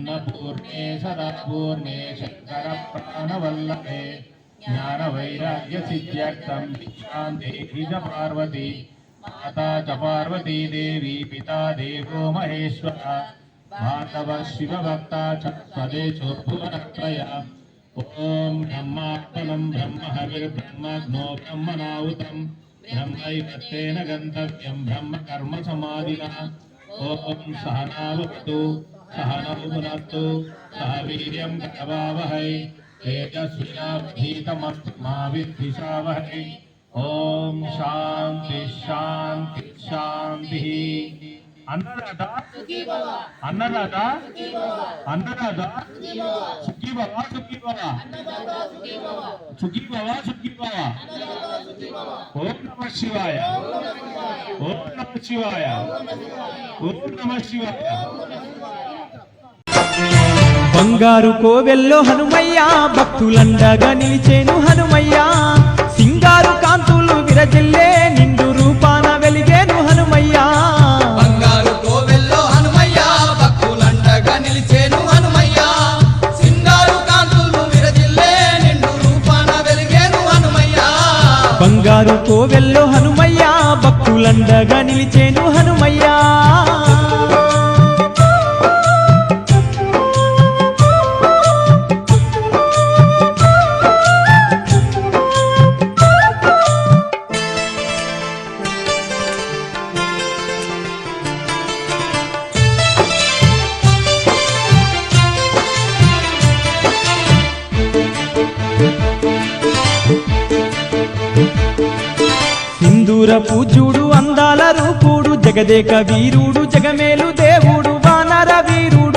अन्नपूर्णे सदा पूर्णे शंकर प्राणवल्लभे ज्ञान वैराग्य सिद्ध्यर्थं भिक्षां देहि च पार्वती माता च पार्वती देवी पिता देवो महेश्वर मातवः शिवभक्ता च स्वदेशो भुवनत्रयः ओम ब्रह्मात्मनं ब्रह्म हविर्ब्रह्मग्नो ब्रह्मणाहुतं ब्रह्मैवत्तेन गन्तव्यं ब्रह्म कर्म समाधिना ओम सहनावतु सहनौ भुनक्तु सह वीर्यं करवावहै तेजस्विनावधीतमस्तु मा विद्विषावहै ओम शांति शांति शांति अन्नदाता अन्नदाता अन्नदाता सुखी बाबा सुखी बाबा सुखी बाबा सुखी बाबा ओम नमः शिवाय ओम नमः शिवाय ओम नमः शिवाय బంగారు కోవెల్లో హనుమయ్య భక్తులండగా నిలిచేను హనుమయ్య సింగారు కాంతులు విరజిల్లే నిండు రూపాన వెలిగేను హనుమయ్య బంగారు కోవెల్లో హనుమయ్య భక్తులండగా నిలిచేను హనుమయ్య సింగారు కాంతులు విరజిల్లే నిండు రూపాన వెలిగేను హనుమయ్య బంగారు కోవెల్లో హనుమయ్య భక్తులండగా నిలిచేను హనుమయ్య సింధూర పూజుడు అందాల రూపుడు జగదేక వీరుడు జగమేలు దేవుడు వానర వీరుడు